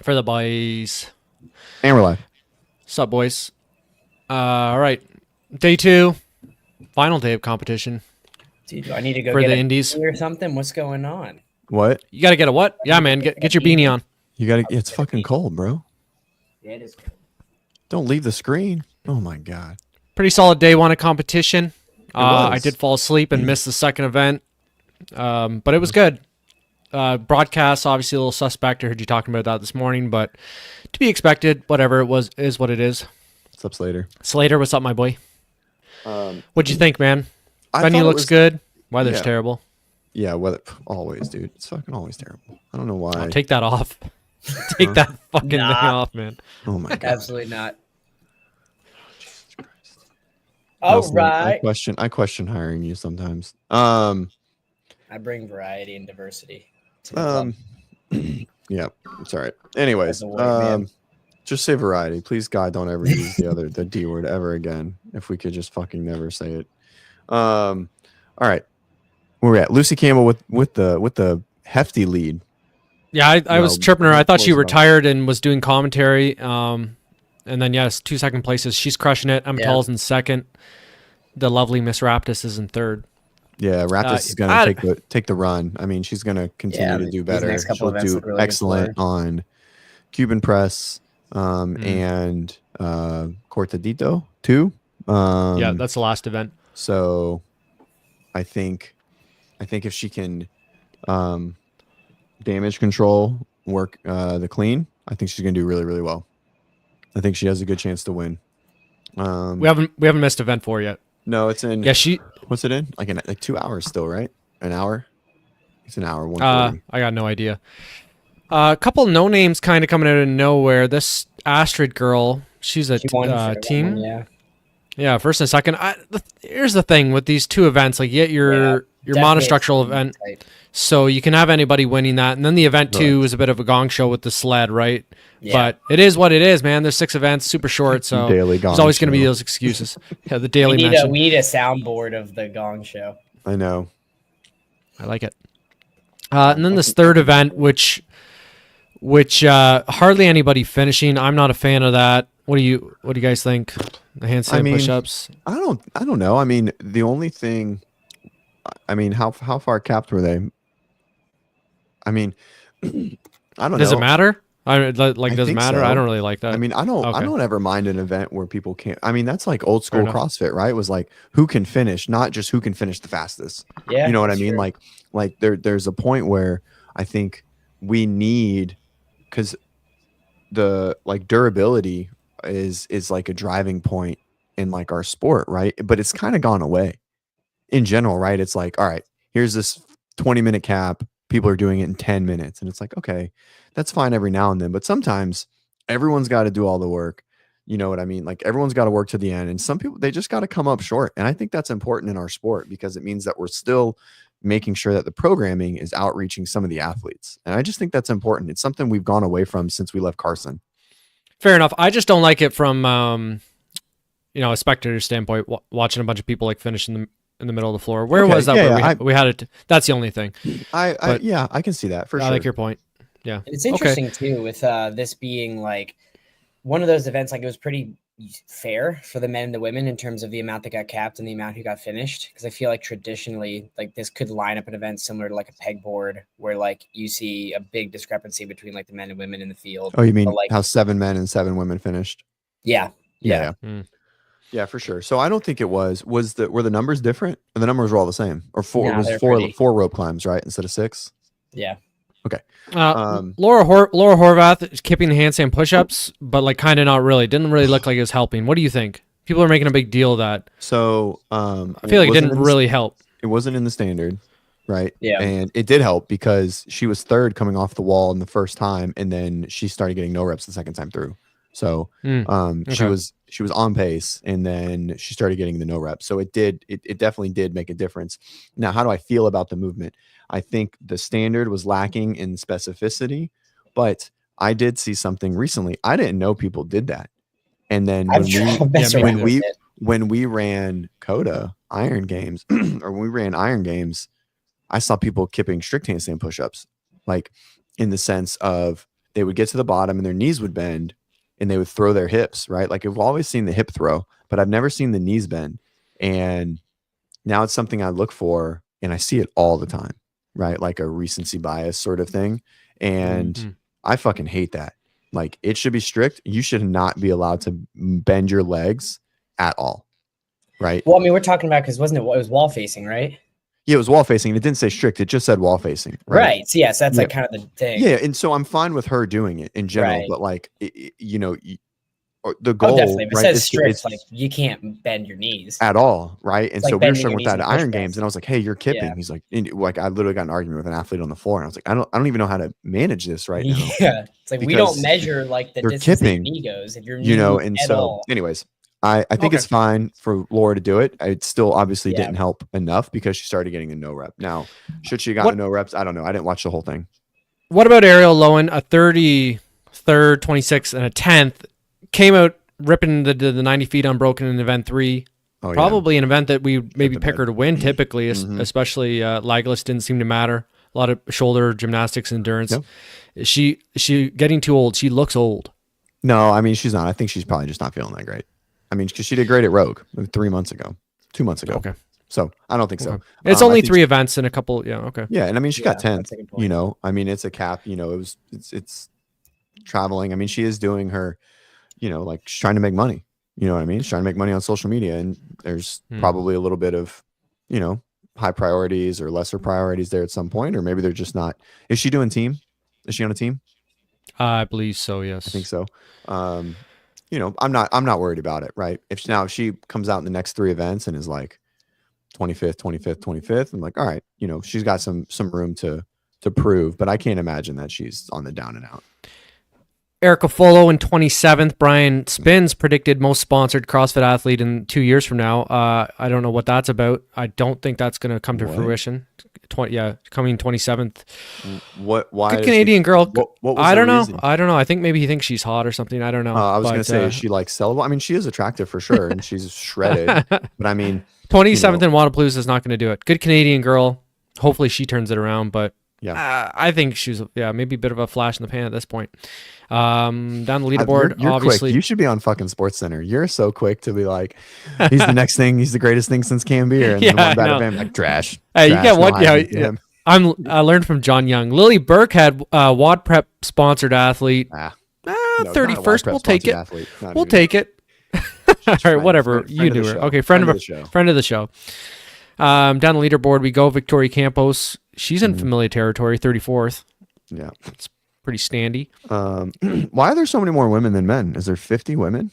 For the boys. And we're live. What's up, boys? All right. Day 2. Final day of competition. Dude, do I need to go for get the a Indies beanie or something? What's going on? What? You got to get a what? Yeah, man. Get your beanie on. You got to. It's fucking cold, bro. Yeah, it is cold. Don't leave the screen. Oh my god. Pretty solid day 1 of competition. was. I did fall asleep and miss the second event, but it was good. Broadcast, obviously a little suspect. I heard you talking about that this morning, but to be expected. Whatever it was is what it is. What's up, Slater? Slater, what's up, my boy? What'd you think, man? I Venue thought it looks was- good. Weather's Yeah. terrible. Yeah, weather always, dude. It's fucking always terrible. I don't know why. Take that off. Take that fucking thing Nah. off, man. Oh my god. Absolutely not. Nelson, All right. I question hiring you sometimes. I bring variety and diversity to the club. Yeah, it's all right. Anyways, That's a word, man. just say variety, please. God, don't ever use the D word ever again. If we could just fucking never say it. All right, where we at? Lucy Campbell with the hefty lead. Yeah, I was No, chirping her. I thought she close enough. retired and was doing commentary. And then, yes, 2 second places. She's crushing it. Emmental's in second. The lovely Miss Raptis is in third. Yeah, Raptis is gonna take the run. I mean, she's gonna continue to do these better. next couple She'll events do look really good excellent for on Cuban press and Cortadito too. Yeah, that's the last event. So I think if she can damage control, work the clean, I think she's gonna do really, really well. I think she has a good chance to win. We haven't missed event 4 yet. No, it's in. Yeah, she. What's it in? Like 2 hours still, right? An hour? It's an hour. 140. I got no idea. A couple no names kind of coming out of nowhere. This Astrid girl, she's a She won for that team. one, yeah. Yeah, first and second. Here's the thing with these 2 events, like your Definitely monostructural a event, type. so you can have anybody winning that, and then the event 2 is a bit of a gong show with the sled, right? Yeah. But it is what it is, man. There's 6 events, super short, so Daily gong there's always going to be show. those excuses. Yeah, the We daily need, mention. we need a soundboard of the gong show. I know. I like it. And then this third event, which hardly anybody finishing. I'm not a fan of that. What do you guys think? The handstand push-ups. I don't know. I mean, the only thing. I mean, how far capped were they? I mean, I don't know. Does it matter? Does it think matter? so. I don't really like that. I mean, I don't. I Okay. don't ever mind an event where people can't. I mean, that's like old Fair school enough. CrossFit, right? It was like who can finish, not just who can finish the fastest. Yeah. You know what I mean? sure. Like there's a point where I think we need, because the like durability is like a driving point in like our sport, right? But it's kind of gone away in general, right? It's like, all right, here's this 20-minute cap. People are doing it in 10 minutes. And it's like, okay, that's fine every now and then. But sometimes everyone's got to do all the work. You know what I mean? Like everyone's got to work to the end. And some people, they just got to come up short. And I think that's important in our sport because it means that we're still making sure that the programming is outreaching some of the athletes. And I just think that's important. It's something we've gone away from since we left Carson. Fair enough. I just don't like it from a spectator standpoint. Watching a bunch of people like finish in the middle of the floor. Where Okay, was that? yeah, where we had it. That's the only thing. I can see that for I sure. like your point. Yeah. It's interesting too with this being like one of those events. Like it was pretty fair for the men and the women in terms of the amount that got capped and the amount who got finished. Because I feel like traditionally, like this could line up an event similar to like a pegboard, where like you see a big discrepancy between like the men and women in the field. Oh, you mean But, like, how 7 men and 7 women finished? yeah. Yeah, for sure. So I don't think it were the numbers different? Or the numbers were all the same? Or four? No, it was they're four pretty- 4 rope climbs, right? Instead of 6? Yeah. Laura Horvath is keeping the handstand push-ups, but like kind of not really. Didn't really look like it was helping. What do you think? People are making a big deal of that. So I feel like it didn't really help. It wasn't in the standard, right? Yeah. And it did help because she was third coming off the wall in the first time, and then she started getting no reps the second time through. So Okay. she was on pace, and then she started getting the no reps. So it definitely did make a difference. Now, how do I feel about the movement? I think the standard was lacking in specificity, but I did see something recently. I didn't know people did that. And then when we ran Coda Iron Games or when we ran Iron Games, I saw people kipping strict handstand push-ups, like in the sense of they would get to the bottom and their knees would bend and they would throw their hips, right? Like I've always seen the hip throw, but I've never seen the knees bend. And now it's something I look for and I see it all the time, right? Like a recency bias sort of thing. And I fucking hate that. Like it should be strict. You should not be allowed to bend your legs at all. Right. Well, I mean, we're talking about, because it was wall facing, right? Yeah, it was wall facing. It didn't say strict. It just said wall facing. Right. So yes, that's like kind of the thing. Yeah. And so I'm fine with her doing it in general, Right. but like, the goal, definitely. But right, it says strict, like you can't bend your knees at all. Right. And It's so like we were bending struggling your with knees that in at push Iron press. Games. And I was like, hey, you're kipping. Yeah. He's like, I literally got an argument with an athlete on the floor. And I was like, I don't even know how to manage this right now. Yeah. It's like, we Because don't measure like the they're distance that your kipping, knee goes. If your knee and at so all. anyways, I think Okay. it's fine for Laura to do it. It still obviously Yeah. didn't help enough because she started getting a no rep. Now, should she have gotten no reps? I don't know. I didn't watch the whole thing. What about Ariel Lowen, a 33rd, 26th, and a 10th, came out ripping the 90 feet unbroken in event 3. Oh, yeah. Probably an event that we maybe the pick bed. her to win typically, especially legless didn't seem to matter. A lot of shoulder gymnastics, endurance. Yep. She getting too old. She looks old. No, I mean, she's not. I think she's probably just not feeling that great. I mean, because she did great at Rogue 2 months ago. Okay. So I don't think so. Okay. It's only 3 events and a couple. Yeah. Okay. Yeah. And I mean, she got 10th, that's a good point. I mean, it's a cap, it's traveling. I mean, she is doing her, like she's trying to make money, you know what I mean? She's trying to make money on social media. And there's probably a little bit of, high priorities or lesser priorities there at some point, or maybe they're just not. Is she doing team? Is she on a team? I believe so. Yes. I think so. I'm not worried about it. Right. If she comes out in the next 3 events and is like 25th, 25th, 25th, I'm like, all right, she's got some room to prove, but I can't imagine that she's on the down and out. Erica Follow in 27th. Brian Spins predicted most sponsored CrossFit athlete in 2 years from now. I don't know what that's about. I don't think that's going to come to fruition. Coming 27th. Why? Good Canadian girl. What was I don't know. reason? I don't know. I think maybe he thinks she's hot or something. I don't know. I was going to say, is she like sellable? I mean, she is attractive for sure, and she's shredded. But I mean, 27th in Wadapalooza is not going to do it. Good Canadian girl. Hopefully she turns it around, but I think she's maybe a bit of a flash in the pan at this point. Down the leaderboard, you're obviously. Quick. You should be on fucking Sports Center. You're so quick to be like, he's the next thing. He's the greatest thing since Cam Beer. And then one bad event, like trash. Hey, you trash, get one. no, Yeah. I learned from John Young. Lily Burke had WODprep sponsored athlete. 31st. We'll take it. We'll take it. All right, whatever. You knew her. Okay, friend of the show. Down the leaderboard we go. Victoria Campos. She's in familiar territory. 34th. Yeah, it's pretty standy. Why are there so many more women than men? Is there 50 women?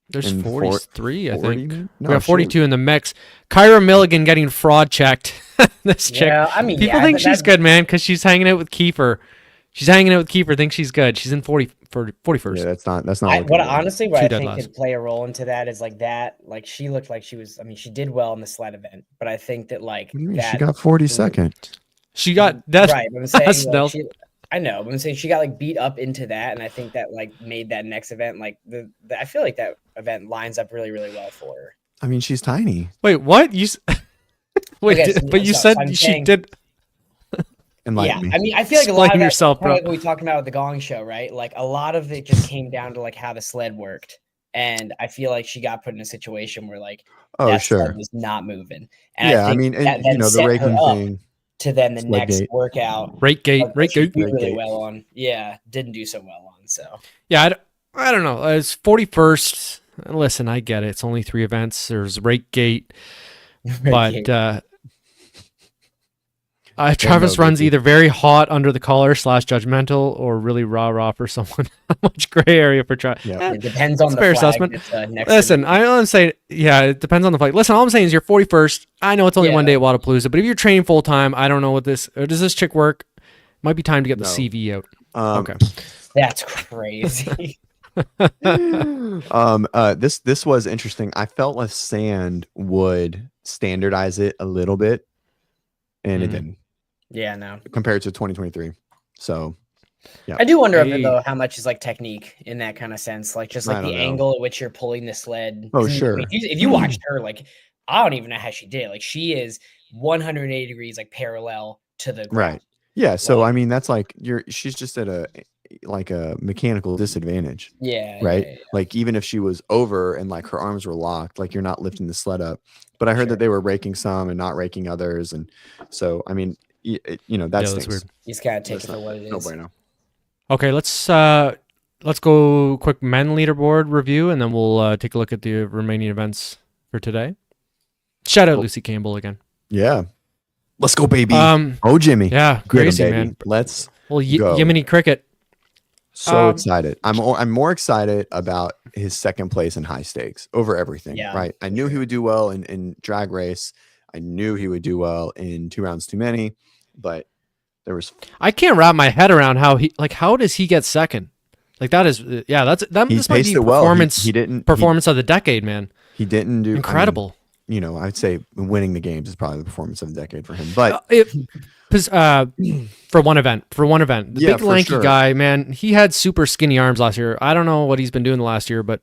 There's 43, I think. No, we got 42 in the mix. Kyra Milligan getting fraud checked. This chick. Yeah, I mean, people think she's good, man, because she's hanging out with Kiefer. Thinks she's good. She's in 41st. Yeah, that's not. Honestly, what I think last. could play a role into that is like that. Like she looked like she was. I mean, she did well in the sled event, but I think that she got 42nd. She got that. Right. I'm saying. Like, I know, but I'm saying she got like beat up into that, and I think that like made that next event like I feel like that event lines up really, really well for her. I mean, she's tiny. Wait, what? You said she did. Enlighten me. I mean, I feel like a lot of that, yourself, bro. like we talked about with the Gong Show, right? Like a lot of it just came down to like how the sled worked, and I feel like she got put in a situation where like sled was not moving. And I mean, and the raking thing. To then the next workout, rate gate, really well on. Yeah, didn't do so well on. So yeah, I don't know. It's 41st. Listen, I get it. It's only 3 events. There's rate gate, but Travis runs either very hot under the collar / judgmental or really rah for someone. Much gray area for Travis. Yeah, it depends on the fair flag. assessment. Listen, I'm saying, it depends on the flag. Listen, all I'm saying is you're 41st. I know it's only one day at Wadapalooza, but if you're training full time, I don't know what does this chick work? Might be time to get the CV out. Okay, that's crazy. This was interesting. I felt like Sand would standardize it a little bit, and it didn't. Yeah, no. Compared to 2023. So, yeah. I do wonder though how much is like technique in that kind of sense, like just like the angle at which you're pulling the sled. Oh, sure. I mean, if you watched her, like I don't even know how she did. Like she is 180 degrees like parallel to the ground. Right. Yeah. So I mean, that's like she's just at a like a mechanical disadvantage. Yeah. Right. Yeah. Like even if she was over and like her arms were locked, like you're not lifting the sled up. But I heard that they were raking some and not raking others. And so, I mean, that's weird. You just gotta take it for what it is. No bueno. Okay, let's go quick men leaderboard review, and then we'll take a look at the remaining events for today. Shout out Lucy Campbell again. Yeah. Let's go, baby. Oh, Jimmy. Yeah, crazy, man. Let's go. Yemeni cricket. So excited. I'm more excited about his second place in high stakes over everything. Yeah, right. I knew he would do well in drag race. I knew he would do well in 2 rounds too many, but I can't wrap my head around how does he get second? Like that is this might be performance. He didn't performance of the decade, man. He didn't do incredible. I'd say winning the games is probably the performance of the decade for him. But for one event, the big lanky guy, man, he had super skinny arms last year. I don't know what he's been doing the last year, but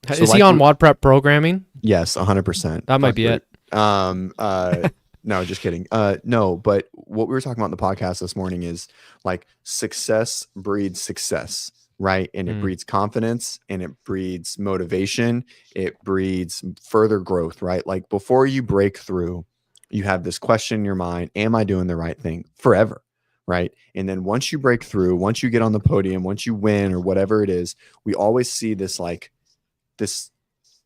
is he on WODprep programming? Yes, 100%. That might be it. No, just kidding. No, but what we were talking about in the podcast this morning is like success breeds success, right? And it breeds confidence, and it breeds motivation. It breeds further growth, right? Like before you break through, you have this question in your mind, am I doing the right thing forever? Right. And then once you break through, once you get on the podium, once you win or whatever it is, we always see this,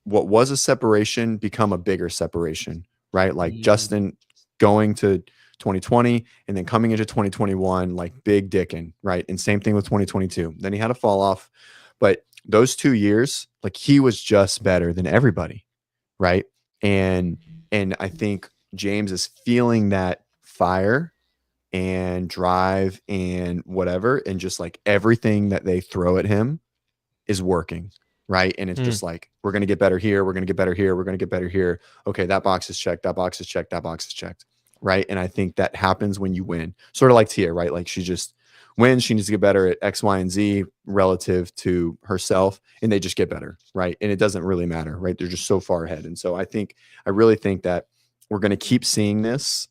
what was a separation become a bigger separation, right? Like Justin going to 2020 and then coming into 2021, like big dicking, right? And same thing with 2022. Then he had a fall off, but those 2 years, like he was just better than everybody. Right. And I think James is feeling that fire and drive and whatever, and just like everything that they throw at him is working, right? And it's just like, we're going to get better here, we're going to get better here, we're going to get better here. Okay, that box is checked, that box is checked, that box is checked, right? And I think that happens when you win. Sort of like Tia, right? Like she just wins, she needs to get better at X, Y, and Z relative to herself, and they just get better, right? And it doesn't really matter, right? They're just so far ahead. And so I really think that we're going to keep seeing this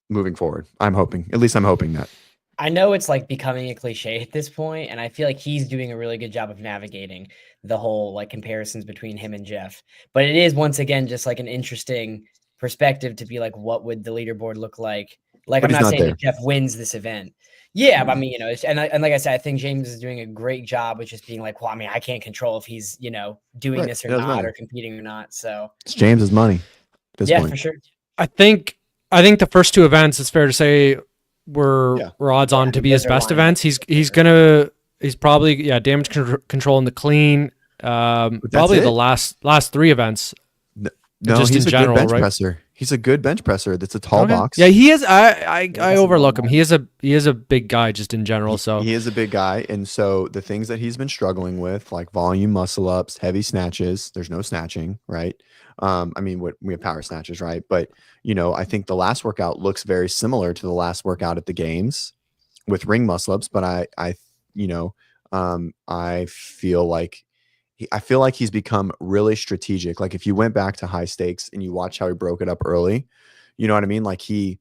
moving forward. I'm hoping that. I know it's like becoming a cliche at this point, and I feel like he's doing a really good job of navigating the whole like comparisons between him and Jeff. But it is once again just like an interesting perspective to be like, what would the leaderboard look like? Like, I'm not saying that Jeff wins this event. Yeah, but I mean, and like I said, I think James is doing a great job with just being like, well, I mean, I can't control if he's, doing this or not, or competing or not. So it's James's money. Yeah, for sure. I think the first 2 events, it's fair to say, were odds on to be his best events. He's probably damage control in the clean. Probably the last 3 events. No, just he's in general, good bench presser. He's a good bench presser. That's a tall box. Yeah, he is. I overlook him. He is a big guy just in general. So he is a big guy, and so the things that he's been struggling with, like volume muscle ups, heavy snatches. There's no snatching, right? I mean, we have power snatches, right? But I think the last workout looks very similar to the last workout at the games with ring muscle ups. But I feel like he's become really strategic. Like if you went back to high stakes and you watch how he broke it up early, you know what I mean? Like he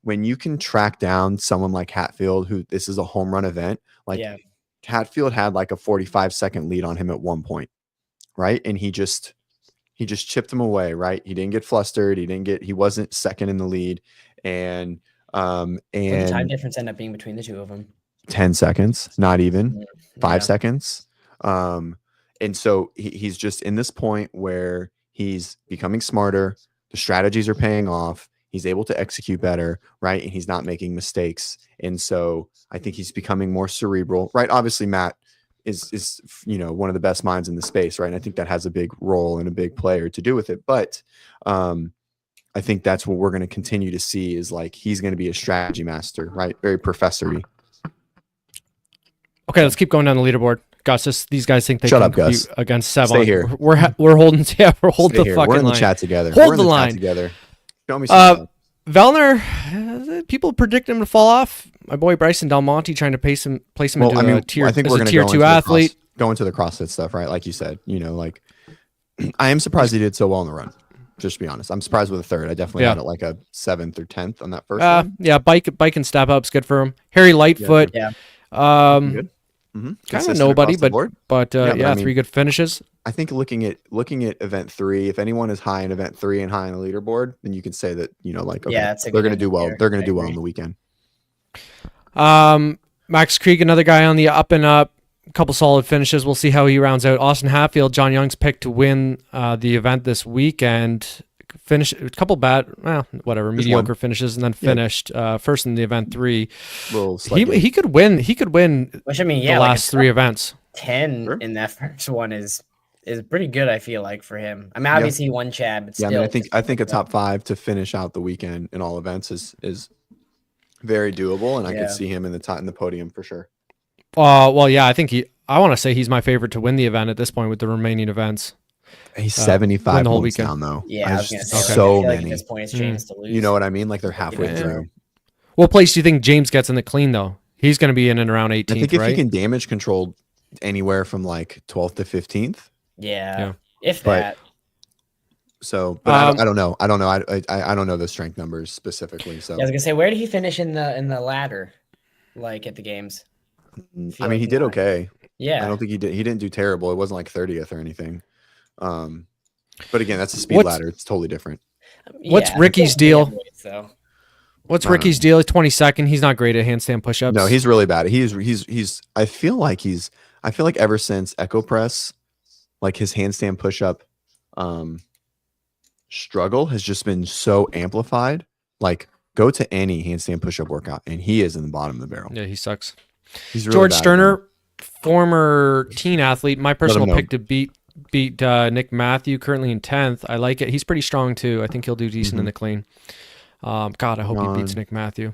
when you can track down someone like Hatfield, who this is a home run event, like Hatfield had like a 45-second lead on him at one point, right? And he just chipped him away, right? He didn't get flustered. He wasn't second in the lead. And what the time difference end up being between the 2 of them? 10 seconds, not even 5 seconds. And so he's just in this point where he's becoming smarter. The strategies are paying off. He's able to execute better, right? And he's not making mistakes. And so I think he's becoming more cerebral, right? Obviously, Matt is one of the best minds in the space, right? And I think that has a big role and a big player to do with it. But I think that's what we're going to continue to see is like he's going to be a strategy master, right? Very professor-y. Okay, let's keep going down the leaderboard. Gus, these guys think they can compete against Sevon. Stay here. We're holding the fucking line. We're in the chat together. Hold the line together. Show me something. Vellner, people predict him to fall off. My boy Bryson Del Monte trying to place him into a tier. I think we're going to tier 2 athlete. Go into the CrossFit stuff, right? Like you said, like I am surprised he did so well in the run. Just to be honest, I'm surprised with a third. I definitely had it like a 7th or 10th on that first one. Yeah, bike and step up's good for him. Harry Lightfoot. Yeah. Good. Kind of nobody, but I mean, 3 good finishes. I think looking at event 3, if anyone is high in event 3 and high on the leaderboard, then you can say that, like, okay, they're going to do well. They're going to do well on the weekend. Max Krieg, another guy on the up and up. A couple solid finishes. We'll see how he rounds out. Austin Hatfield, John Young's pick to win the event this weekend. Finish a couple mediocre finishes, and then finished first in the event 3. He could win. He could win. Which, I mean, the last 3 events. 10 in that first one is pretty good. I feel like for him. I mean, obviously he won Chad, but still. I mean, I think a top 5 to finish out the weekend in all events is very doable, and I could see him in the podium for sure. Well, yeah, I want to say he's my favorite to win the event at this point with the remaining events. He's 75 the whole points weekend down though. Yeah, I was gonna say, so many. Like at this point, it's James to lose. You know what I mean? Like they're halfway through. What place do you think James gets in the clean though? He's going to be in and around 18th. I think if he can damage control anywhere from like 12th to 15th. Yeah. If that. So, but I don't know. I don't know the strength numbers specifically. So I was gonna say, where did he finish in the ladder, like at the games? I mean, he did okay. Yeah, I don't think he did. He didn't do terrible. It wasn't like 30th or anything. But again, that's a speed ladder. It's totally different. What's Ricky's deal? What's Ricky's deal? 22nd. He's not great at handstand push-ups. No, he's really bad. He's. I feel like ever since Echo Press, like his handstand push-up, struggle has just been so amplified. Like, go to any handstand push-up workout, and he is in the bottom of the barrel. Yeah, he sucks. He's really George bad, Sterner, former teen athlete, my personal pick to beat Nick Matthew, currently in 10th. I like it. He's pretty strong too. I think he'll do decent in the clean. God, I hope he beats Nick Matthew.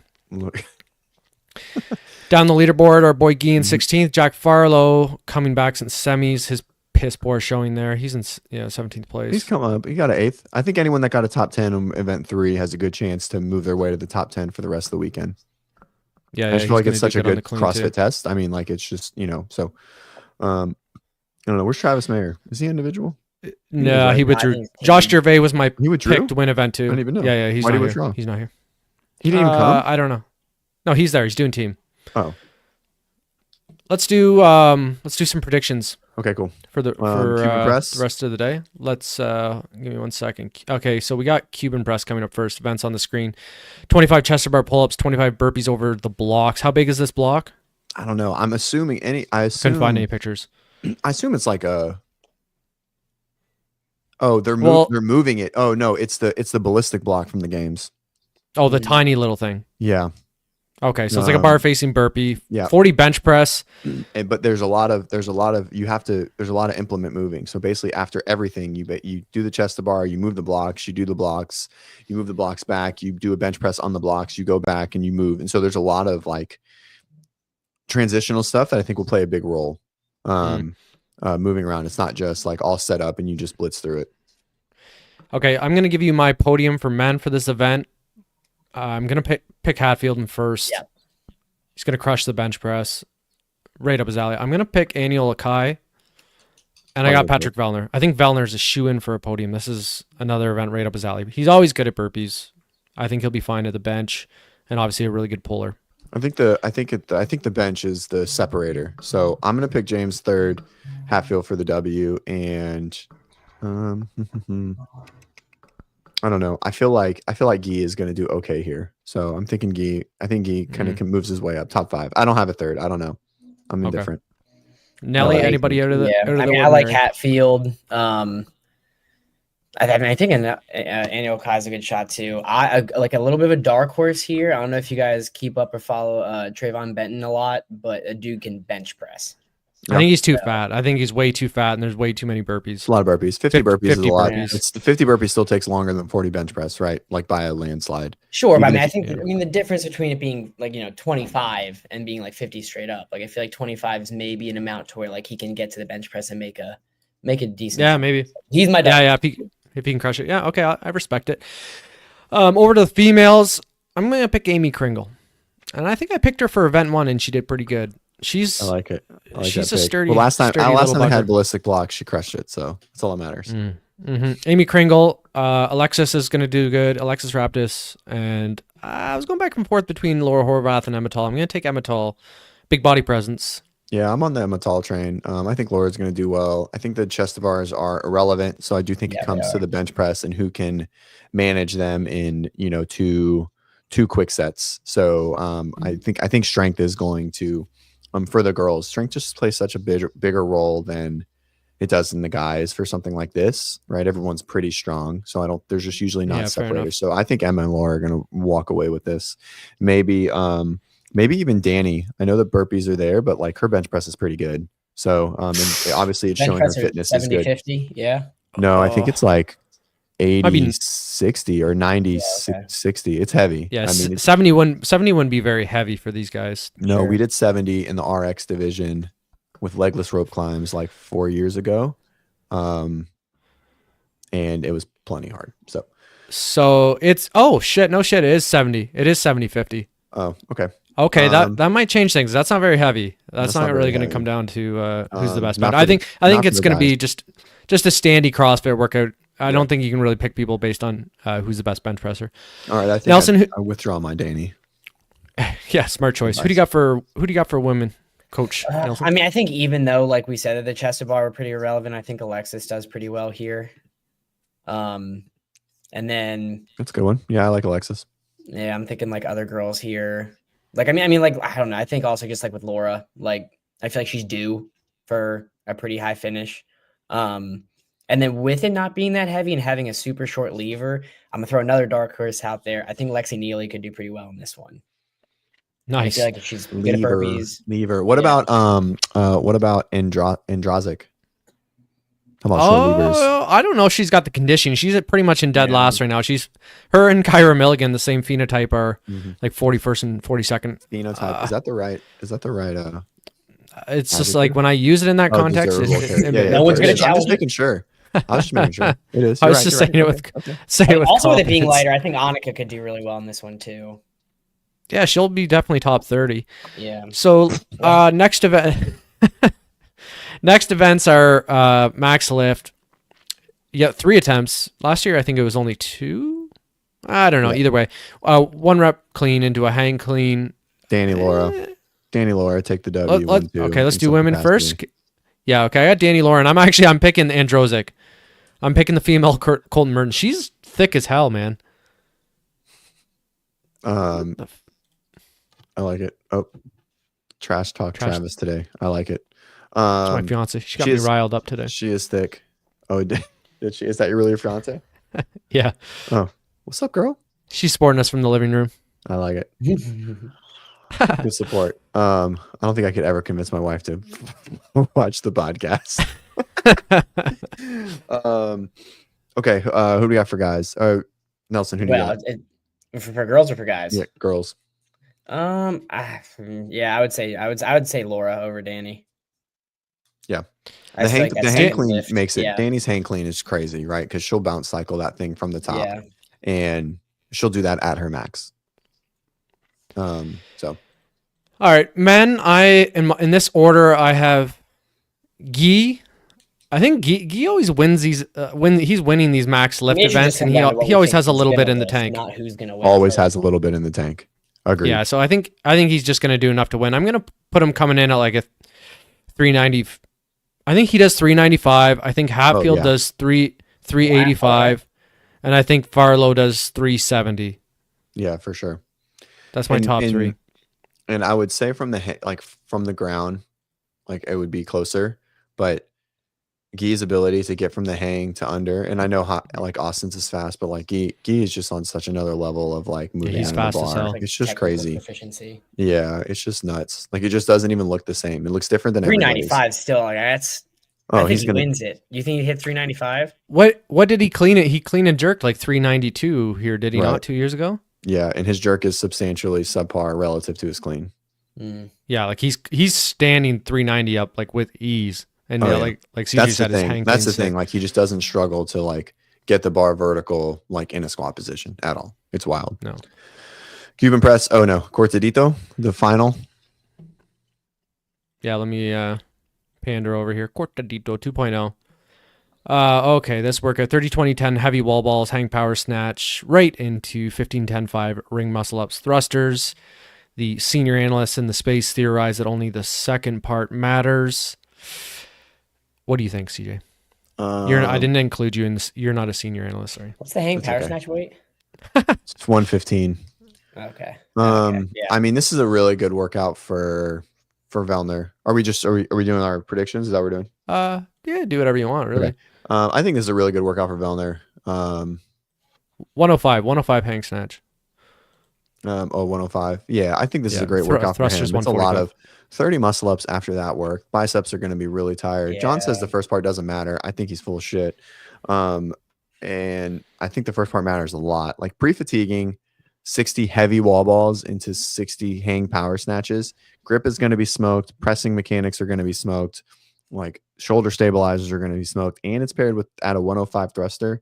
Down the leaderboard, our boy Guy in 16th. Jack Farlow coming back since semis. His piss poor showing there. He's in 17th place. He's come up. He got an 8th. I think anyone that got a top 10 in event 3 has a good chance to move their way to the top 10 for the rest of the weekend. Yeah, I just feel like it's such a good CrossFit test. I mean, like it's just, so I don't know. Where's Travis Mayer? Is he individual? No, he withdrew. Josh Gervais was my pick to win event 2. I didn't even know. Yeah, he's not here. He's not here. He didn't even come? I don't know. No, he's there. He's doing team. Oh. Let's do some predictions. Okay, cool. For the rest of the day. Let's give me 1 second. Okay, so we got Cuban press coming up first. Events on the screen. 25 chest bar pull-ups, 25 burpees over the blocks. How big is this block? I don't know. I'm assuming couldn't find any pictures. I assume it's like a. Oh, they're moving it. Oh no, it's the ballistic block from the games. Oh, the tiny little thing. Yeah. Okay, so it's like a bar facing burpee. Yeah. 40 bench press. But there's a lot of implement moving. So basically, after everything, you do the chest to bar, you move the blocks, you do the blocks, you move the blocks back, you do a bench press on the blocks, you go back and you move. And so there's a lot of like transitional stuff that I think will play a big role. Moving around, it's not just like all set up and you just blitz through it. Okay, I'm gonna give you my podium for men for this event. I'm gonna pick Hatfield in first. Yeah. He's gonna crush the bench press, right up his alley. I'm gonna pick Aniel Akai, and I got Patrick Vellner. I think Vellner's a shoe in for a podium. This is another event right up his alley. He's always good at burpees. I think he'll be fine at the bench, and obviously a really good puller. I think the bench is the separator. So I'm gonna pick James third, Hatfield for the W, and I don't know. I feel like Guy is gonna do okay here. So I'm thinking Guy. I think Guy kind of moves his way up top 5. I don't have a third. I don't know. I'm indifferent. Nelly, anybody out of the? Yeah, I like Hatfield. I think Aniel Kai is a good shot too. I like a little bit of a dark horse here. I don't know if you guys keep up or follow Trayvon Benton a lot, but a dude can bench press. I think he's too fat. I think he's way too fat, and there's way too many burpees. It's a lot of burpees. 50 burpees is a lot. It's 50 burpees still takes longer than 40 bench press, right? Like by a landslide. Sure, but I mean, the difference between it being like 25 and being like 50 straight up. Like I feel like 25 is maybe an amount to where like he can get to the bench press and make a decent. Yeah, maybe he's my dad. Yeah. If he can crush it, yeah, okay, I respect it. Over to the females, I'm gonna pick Amy Kringle, and I think I picked her for event 1, and she did pretty good. I like it. She's a sturdy. Well, last time I had ballistic blocks, she crushed it. So that's all that matters. Amy Kringle, Alexis is going to do good. Alexis Raptis, and I was going back and forth between Laura Horvath and Emma Tall. I'm going to take Emma Tall. Big body presence. Yeah, I'm on the Emma Tall train. I think Laura's going to do well. I think the chest to bars are irrelevant, so I do think it comes to the bench press and who can manage them in two quick sets. So I think strength is going to for the girls. Strength just plays such a bigger role than it does in the guys for something like this, right? Everyone's pretty strong, so there's just usually not separators. So I think Emma and Laura are going to walk away with this. Maybe even Danny. I know the burpees are there, but like her bench press is pretty good. So and obviously it's showing her fitness 70, is good. 50, yeah. No, I think it's like 80, 60 or 90, 60. It's heavy. Yeah, I mean, 71 would be very heavy for these guys. No, we did 70 in the RX division with legless rope climbs like 4 years ago. And it was plenty hard. So it's, oh shit, no shit, it is 70. It is 70-50. Oh, okay. Okay, that might change things. That's not very heavy. That's not really going to come down to who's the best. But I think it's going to be just a standy CrossFit workout. I don't think you can really pick people based on who's the best bench presser. All right, I think Nelson, I withdraw my Danny. Yeah, smart choice. Nice. Who do you got for women, Coach Nelson? I mean, I think even though, like we said, the chest to bar were pretty irrelevant, I think Alexis does pretty well here. And then that's a good one. Yeah, I like Alexis. Yeah, I'm thinking like other girls here. Like, I mean, like, I don't know. I think also just like with Laura, like, I feel like she's due for a pretty high finish. And then with it not being that heavy and having a super short lever, I'm going to throw another dark horse out there. I think Lexi Neely could do pretty well in this one. Nice. I feel like if she's good at burpees. Lever. What about Androzic? How about short levers? I don't know if she's got the conditioning. She's pretty much in dead last right now. Her and Kyra Milligan, the same phenotype, are like 41st and 42nd. Phenotype. Is that the right? It's just like when I use it in that context. No one's going to challenge. I'm just making sure. I was just making sure. It is. I was just saying it with. Say it with also, confidence. with it being lighter, I think Annika could do really well in this one too. Yeah, she'll be definitely top 30. Yeah. So next event. Next events are max lift. You got 3 attempts. Last year, I think it was only 2. I don't know. Either way, 1 rep clean into a hang clean. Danny Laura, take the W. Okay, let's do women first. Yeah, okay. I got Danny Laura, and I'm picking Androzic. I'm picking the female Colton Merton. She's thick as hell, man. I like it. Oh, trash talk Travis today. I like it. That's my fiance. She got me riled up today. She is thick. Oh, did she? Is that really your fiance? Yeah. Oh, what's up, girl? She's supporting us from the living room. I like it. Good support. I don't think I could ever convince my wife to watch the podcast. Okay. Who do we got for guys? Nelson, who do you got? For girls or for guys? Yeah, girls. Yeah, I would say Laura over Danny. Yeah. The hang clean makes it. Yeah. Danny's hang clean is crazy, right? Because she'll bounce cycle that thing from the top, and she'll do that at her max. So, all right, men. In this order, I have Guy. I think Guy always wins these. When he's winning these max lift events, and he always has a little bit in the tank. Not who's gonna win. Always has a little bit in the tank. Agreed. Yeah. So I think he's just gonna do enough to win. I'm gonna put him coming in at like a 390. I think he does 395. I think Hatfield does 385, and I think Farlow does 370. Yeah, for sure. That's my top 3. And I would say from the ground, like it would be closer, but Guy's ability to get from the hang to under, and I know how like Austin's is fast, but like Guy is just on such another level of like moving. He's fast as hell. It's just crazy. Efficiency. Yeah, it's just nuts. Like it just doesn't even look the same. It looks different than 395 still. Like that's. I think he wins it. You think he hit 395? What did he clean it? He clean and jerked like 392 here, did he not 2 years ago? Yeah, and his jerk is substantially subpar relative to his clean. Yeah, like he's standing 390 up like with ease. And like CJ said, his hang that's the thing. Like he just doesn't struggle to like get the bar vertical like in a squat position at all. It's wild. No. Cuban press. Oh no, Cortadito, the final. Yeah, let me pander over here. Cortadito 2.0. Okay, this workout 30-20-10 heavy wall balls, hang power snatch right into 15-10-5 ring muscle ups thrusters. The senior analysts in the space theorize that only the second part matters. What do you think, CJ? I didn't include you in this. You're not a senior analyst, sorry. What's the hang power snatch weight? It's 115. Okay. Yeah. I mean, this is a really good workout for Vellner. Are we doing our predictions? Is that what we're doing? Yeah, do whatever you want, really. Okay. I think this is a really good workout for Vellner. 105 hang snatch. 105. Yeah, I think this is a great workout for him. It's a lot of 30 muscle ups after that work. Biceps are going to be really tired. Yeah. John says the first part doesn't matter. I think he's full of shit. And I think the first part matters a lot. Like pre-fatiguing, 60 heavy wall balls into 60 hang power snatches. Grip is going to be smoked. Pressing mechanics are going to be smoked. Like shoulder stabilizers are going to be smoked. And it's paired with at a 105 thruster.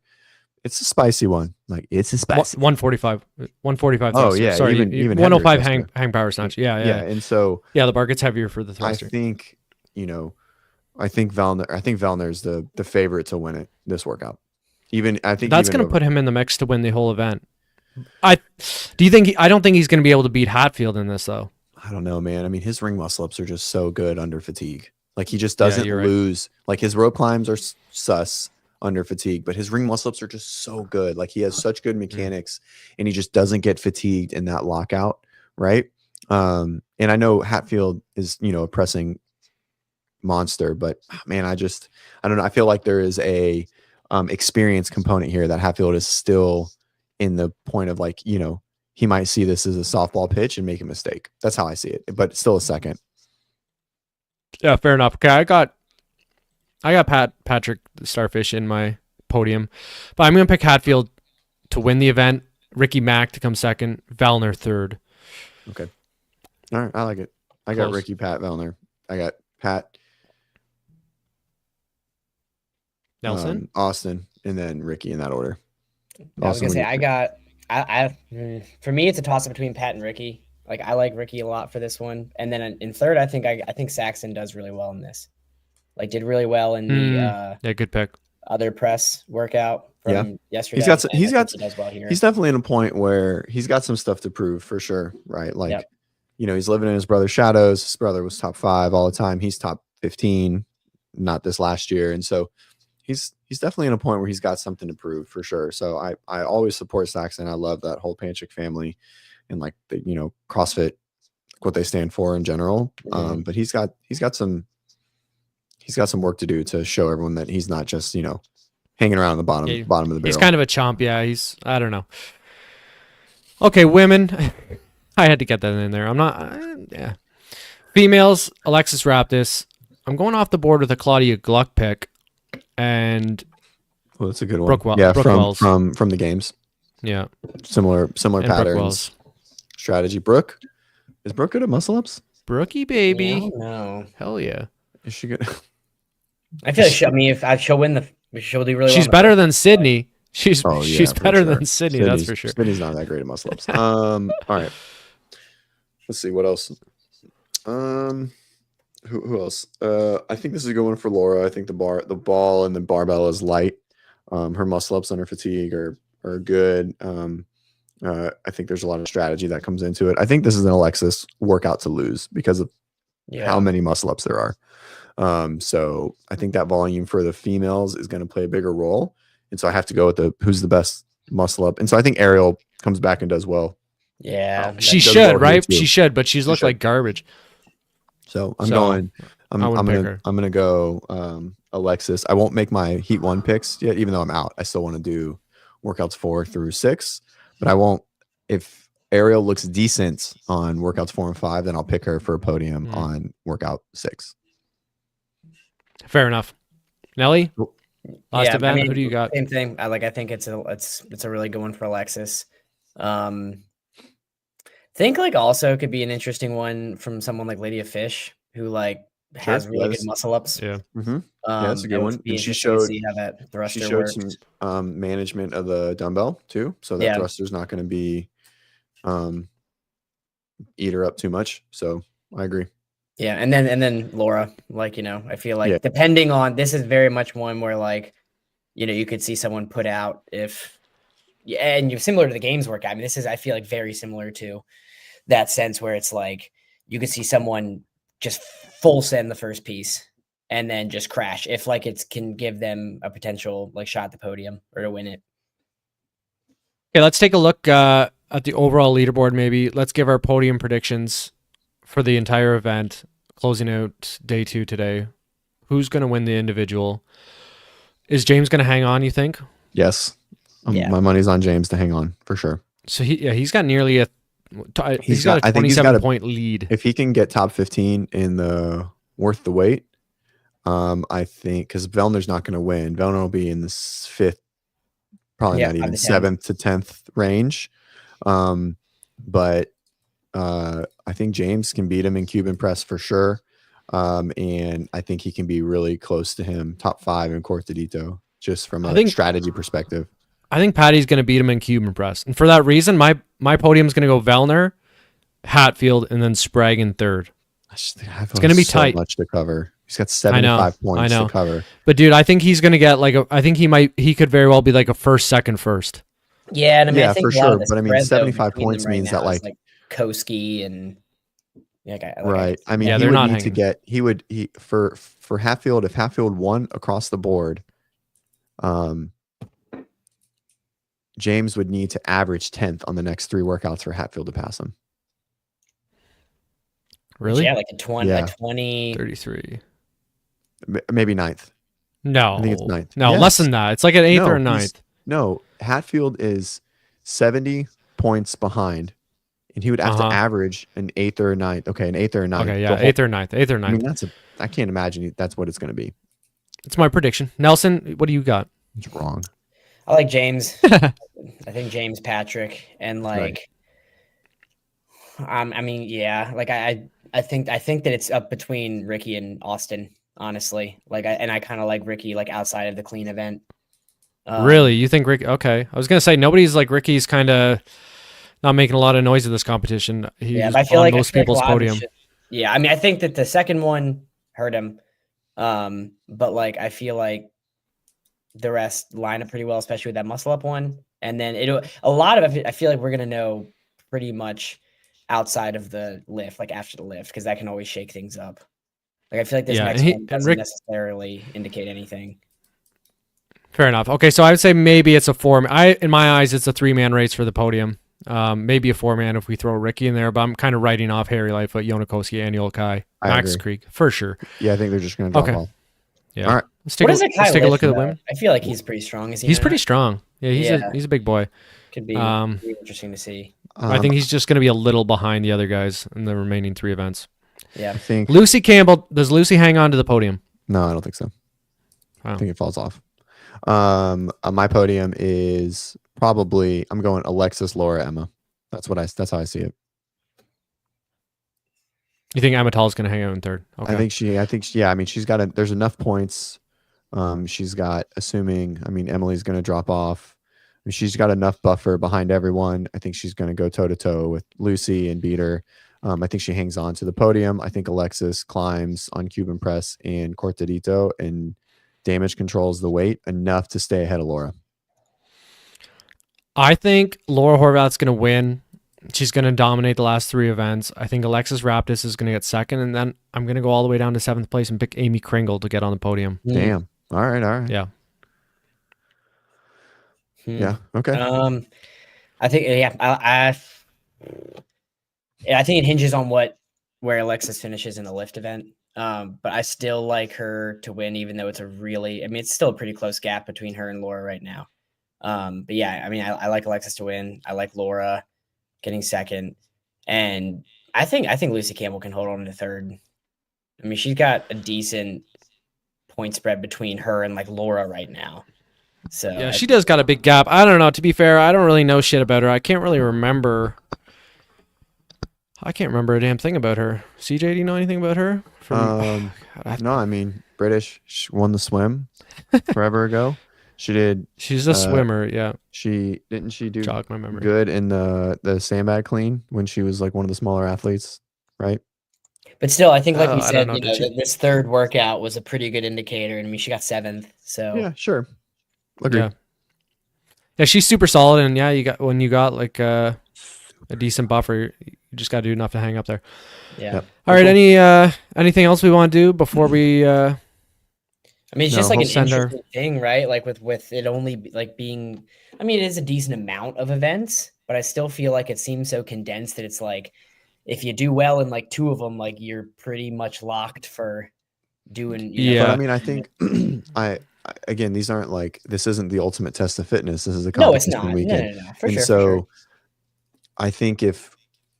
It's a spicy one. Like it's a spicy 145. 145. Oh yeah, sorry, even 105 hang power snatch. Yeah. And so the bar gets heavier for the thruster. I think Vellner's the favorite to win it this workout. I think that's going to put him in the mix to win the whole event. I don't think he's going to be able to beat Hatfield in this though. I don't know, man. I mean, his ring muscle ups are just so good under fatigue. Like he just doesn't lose. Right. Like his rope climbs are sus under fatigue, but his ring muscle ups are just so good. Like he has such good mechanics and he just doesn't get fatigued in that lockout. Right. And I know Hatfield is, a pressing monster, but man, I don't know. I feel like there is a experience component here that Hatfield is still in the point of like, he might see this as a softball pitch and make a mistake. That's how I see it, but still a second. Yeah, fair enough. Okay. I got Patrick Starfish in my podium, but I'm going to pick Hatfield to win the event, Ricky Mack to come second, Vellner third. Okay. All right. I like it. I got Ricky, Pat, Vellner. I got Pat, Nelson, Austin, and then Ricky in that order. I was going to say, for me, it's a toss up between Pat and Ricky. Like I like Ricky a lot for this one. And then in third, I think Saxon does really well in this. Like did really well in the good pick. Other press workout from yesterday. He's definitely in a point where he's got some stuff to prove for sure, right? Like, he's living in his brother's shadows. His brother was top 5 all the time. He's top 15, not this last year. And so he's definitely in a point where he's got something to prove for sure. So I always support Saxon. I love that whole Panchik family and like the, CrossFit, what they stand for in general. But he's got some work to do to show everyone that he's not just, hanging around the bottom of the barrel. He's kind of a chomp. Yeah. I don't know. Okay. Women. I had to get that in there. I'm not, Females, Alexis Raptis. I'm going off the board with a Claudia Gluck pick and that's a good one. Brooke Wells. from the games. Yeah. Similar patterns. Strategy. Brooke. Is Brooke good at muscle ups? Brookie baby. No. Hell yeah. Is she good? I feel like she'll win she'll do really well. She's better than Sydney. She's better than Sydney, that's for sure. Sydney's not that great at muscle ups. All right. Let's see what else. Who else? I think this is a good one for Laura. I think the ball and the barbell is light. Her muscle ups under fatigue are good. I think there's a lot of strategy that comes into it. I think this is an Alexis workout to lose because of how many muscle ups there are. So I think that volume for the females is going to play a bigger role. And so I have to go with who's the best muscle up. And so I think Ariel comes back and does well. Yeah. She should, right? She should, but she's looked like garbage. So I'm going to go Alexis. I won't make my Heat 1 picks yet, even though I'm out. I still want to do workouts 4 through 6, but I won't. If Ariel looks decent on workouts 4 and 5, then I'll pick her for a podium on workout 6. Fair enough. Nelly, last event. Who do you got? Same thing. I think it's a really good one for Alexis. Think like also could be an interesting one from someone like Lydia Fish, who like has really good muscle ups. Yeah. Mm-hmm. That's a good one. And she showed some management of the dumbbell too, so that thruster's not going to be eat her up too much. So I agree. Yeah, and then Laura, like, I feel like depending on, this is very much one where like you could see someone put out and you're similar to the games workout. I mean, this is, I feel like, very similar to that sense where it's like you could see someone just full send the first piece and then just crash if like it can give them a potential like shot at the podium or to win it. Okay, let's take a look at the overall leaderboard. Maybe let's give our podium predictions for the entire event, closing out day 2 today. Who's going to win the individual? Is James going to hang on, you think? Yes. My money's on James to hang on for sure. So he's got nearly a 27-point lead. If he can get top 15 in the worth the wait, I think, because Vellner's not going to win. Vellner will be in the 5th, probably not even 7th to 10th range. But I think James can beat him in Cuban press for sure. And I think he can be really close to him, top 5 in Cortadito, just from a strategy perspective. I think Patty's going to beat him in Cuban press. And for that reason, my podium's going to go Vellner, Hatfield, and then Sprague in 3rd. It's going to be tight. Much to cover. He's got 75 points to cover. But dude, I think he's going to get I think he could very well be like a second, first. Yeah, and I mean, I think for sure. But I mean, 75 points means that like Koski and right. I mean, he would need to get for Hatfield, if Hatfield won across the board, James would need to average 10th on the next 3 workouts for Hatfield to pass him. Really? Yeah, like a 20, 33. Maybe 9th. No. I think it's 9th. No, less than that. It's like an 8th or a 9th. No, Hatfield is 70 points behind, and he would have to average an 8th or a 9th. Okay, an 8th or a 9th. Okay, yeah, 8th or 9th. 8th or 9th. I mean, I can't imagine that's what it's going to be. It's my prediction. Nelson, what do you got? It's wrong. I like James. I think James Patrick and like, I mean, yeah, like I think that it's up between Ricky and Austin, honestly. Like, I kind of like Ricky like outside of the clean event. Really, you think Ricky? Okay, I was gonna say nobody's like Ricky's kind of not making a lot of noise in this competition. He's I feel like most people's podium. I mean, I think that the second one hurt him, but like I feel like the rest line up pretty well, especially with that muscle up one. And then a lot of it, I feel like we're gonna know pretty much outside of the lift, like after the lift, because that can always shake things up. Like I feel like this next one doesn't necessarily indicate anything. Fair enough. Okay, so I would say maybe it's a 4. In my eyes, it's a 3-man race for the podium. Maybe a 4-man if we throw Ricky in there, but I'm kind of writing off Harry Lightfoot, Yonakoski, and Yolkai, Max Creek for sure. Yeah, I think they're just going to drop off. Yeah. All right. Let's take a look at the women. I feel like he's pretty strong. He's pretty strong. Yeah, he's a big boy. Could be interesting to see. I think he's just going to be a little behind the other guys in the remaining 3 events. Yeah. I think Lucy Campbell, does Lucy hang on to the podium? No, I don't think so. Wow. I think it falls off. My podium is probably, I'm going Alexis, Laura, Emma. That's how I see it. You think Emma Tall's going to hang out in 3rd? Okay. I think she, I mean, there's enough points. She's got, Emily's going to drop off. I mean, she's got enough buffer behind everyone. I think she's going to go toe to toe with Lucy and beat her. I think she hangs on to the podium. I think Alexis climbs on Cuban press and Cortadito and damage controls the weight enough to stay ahead of Laura. I think Laura Horvath's going to win. She's going to dominate the last 3 events. I think Alexis Raptis is going to get 2nd, and then I'm going to go all the way down to 7th place and pick Amy Kringle to get on the podium. Damn. All right. Yeah. Yeah. Okay. I think I think it hinges on where Alexis finishes in the lift event. But I still like her to win, even though it's still a pretty close gap between her and Laura right now. But yeah, I mean, I like Alexis to win. I like Laura getting 2nd, and I think Lucy Campbell can hold on to 3rd. I mean, she's got a decent point spread between her and like Laura right now. So yeah, she does got a big gap. I don't know. To be fair, I don't really know shit about her. I can't remember a damn thing about her. CJ, do you know anything about her? No, I mean, British. She won the swim forever ago. She did. She's a swimmer, yeah. She do jog my memory. Good in the sandbag clean when she was like one of the smaller athletes, right? But still, I think like we said, this 3rd workout was a pretty good indicator. And I mean, she got 7th. So yeah, sure. Agreed. Yeah, she's super solid, and when you got like a decent buffer, you just got to do enough to hang up there. Yeah. Yep. All right. Anything else we want to do before we? I mean, it's just like an interesting thing, right? Like with it only like being. I mean, it is a decent amount of events, but I still feel like it seems so condensed that it's like, if you do well in like 2 of them, like you're pretty much locked for doing. But I mean, I think again, these aren't like, this isn't the ultimate test of fitness. This is a competition weekend. No, for and sure. So for sure. I think if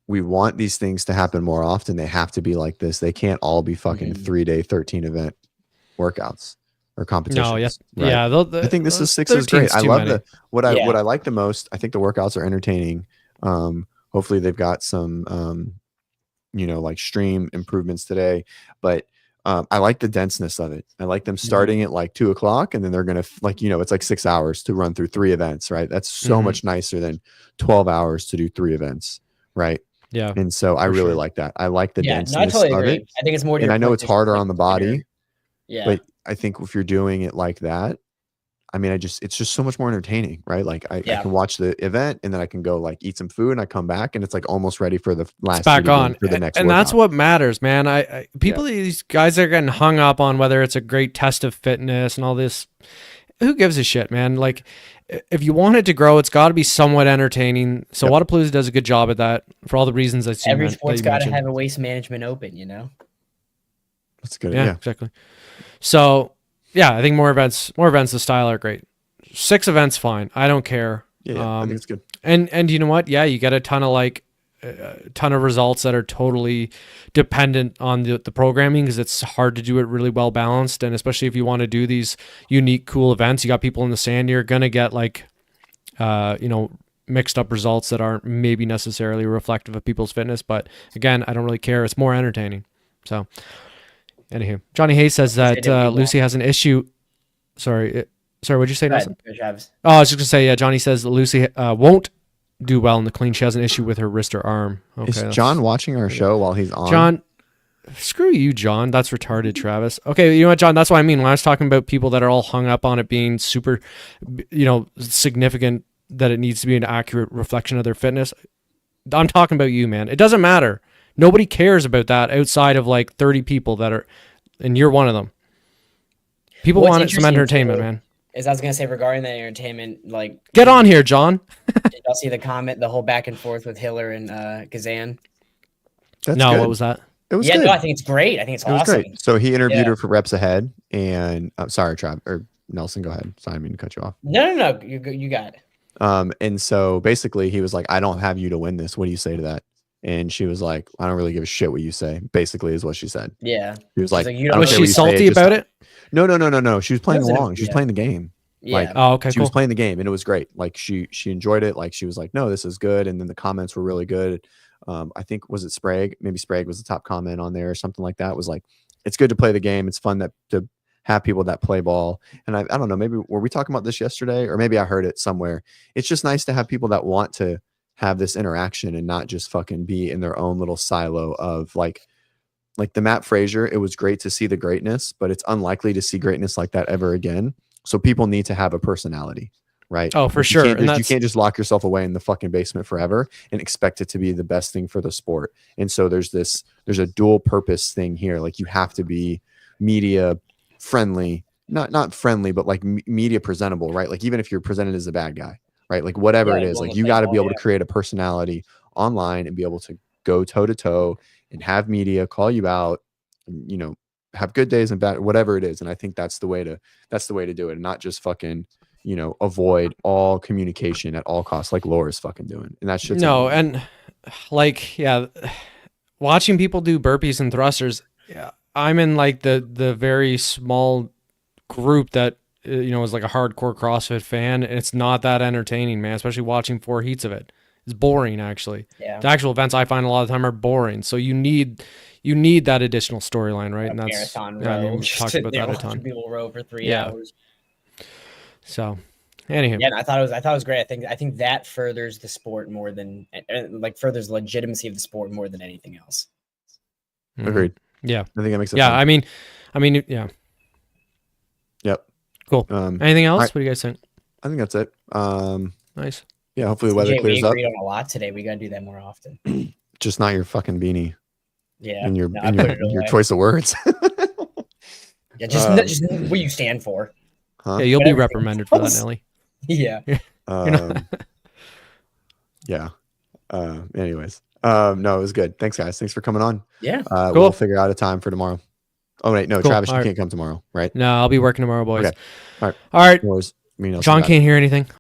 we want these things to happen more often, they have to be like this. They can't all be fucking 3-day, 13 event workouts or competitions. No, right? Yeah. I think this is 6 is great. I love what I like the most. I think the workouts are entertaining. Hopefully they've got some, like stream improvements today, but I like the denseness of it. I like them starting at like 2:00 and then they're going to it's like 6 hours to run through 3 events, right? That's so much nicer than 12 hours to do 3 events. Right. Yeah. And so I really like that. I like the denseness totally of agree. it. I think it's more, and I know it's harder on the body, but I think if you're doing it like that, I mean, it's just so much more entertaining, right? Like I can watch the event and then I can go like eat some food and I come back and it's like almost ready for the last back on for the next and workout. That's what matters, man. These guys are getting hung up on whether it's a great test of fitness and all this. Who gives a shit, man? Like, if you want it to grow, it's got to be somewhat entertaining. So WODapalooza does a good job at that for all the reasons that every sport's got to have a waste management open, That's good. Yeah, exactly. So yeah, I think more events, the style are great. 6 events, fine. I don't care. I think it's good. And you know what? Yeah, you get a ton of results that are totally dependent on the programming, because it's hard to do it really well balanced. And especially if you want to do these unique, cool events, you got people in the sand, you're going to get like, mixed up results that aren't maybe necessarily reflective of people's fitness. But again, I don't really care. It's more entertaining. So anywho, Johnny Hayes says that Lucy has an issue. Sorry, what'd you say, Nelson? I was just gonna say, Johnny says that Lucy won't do well in the clean. She has an issue with her wrist or arm. Okay, is John watching our show while he's on? John, screw you, John. That's retarded, Travis. Okay, you know what, John? That's what I mean when I was talking about people that are all hung up on it being super, significant, that it needs to be an accurate reflection of their fitness. I'm talking about you, man. It doesn't matter. Nobody cares about that outside of like 30 people that are, and you're one of them. People want some entertainment, man. I was going to say, regarding that entertainment, like... Get on here, John. Did y'all see the comment, the whole back and forth with Hiller and Kazan? That's no, good. What was that? It was good. No, I think it's great. I think it's awesome. Was great. So he interviewed her for Reps Ahead, and sorry, Trav, or Nelson, go ahead. Sorry, I didn't mean to cut you off. No, you got it. And so basically he was like, I don't have you to win this. What do you say to that? And she was like, I don't really give a shit what you say, basically is what she said. Yeah. She was like, was she salty about it? No. She was playing along. She was playing the game. Yeah. Like, okay, she was playing the game and it was great. Like she enjoyed it. Like she was like, no, this is good. And then the comments were really good. I think, was it Sprague? Maybe Sprague was the top comment on there or something like that. It was like, it's good to play the game. It's fun to have people that play ball. And I don't know, maybe were we talking about this yesterday, or maybe I heard it somewhere. It's just nice to have people that want to have this interaction and not just fucking be in their own little silo of like the Matt Frazier. It was great to see the greatness, but it's unlikely to see greatness like that ever again. So people need to have a personality, right? Oh, for sure. You can't just lock yourself away in the fucking basement forever and expect it to be the best thing for the sport. And so there's a dual purpose thing here. Like you have to be media friendly, not friendly, but like media presentable, right? Like even if you're presented as a bad guy, right? Like whatever it is, like you got to be able to create a personality online and be able to go toe to toe and have media call you out, and, have good days and bad, whatever it is. And I think that's the way to do it, and not just fucking, avoid all communication at all costs, like Laura's fucking doing. And that shit's and like, watching people do burpees and thrusters. Yeah. I'm in like the very small group that, is like a hardcore CrossFit fan. And it's not that entertaining, man, especially watching 4 heats of it. It's boring, actually. Yeah. The actual events I find a lot of the time are boring. So you need that additional storyline, right? And that's marathon row. We talked about that a ton. People row for 3 hours. So, anyhow. Yeah, I thought it was great. I think that furthers the sport more than furthers the legitimacy of the sport more than anything else. Agreed. Yeah. I think that makes sense. Yeah, I mean, yeah. Yep. Cool. Anything else? Right. What do you guys think? I think that's it. Nice. Yeah, hopefully the weather clears up. We agreed on a lot today. We got to do that more often. Just not your fucking beanie. Yeah. And your choice of words. Yeah, just what you stand for. Huh? Yeah, you'll be reprimanded for that, Nelly. Yeah. Yeah. Anyways. No, it was good. Thanks, guys. Thanks for coming on. Yeah. Cool. We'll figure out a time for tomorrow. Oh, wait. No, Cool. Travis, All you right. can't come tomorrow, right? No, I'll be working tomorrow, boys. Okay. All right. Yours, me and John can't hear anything.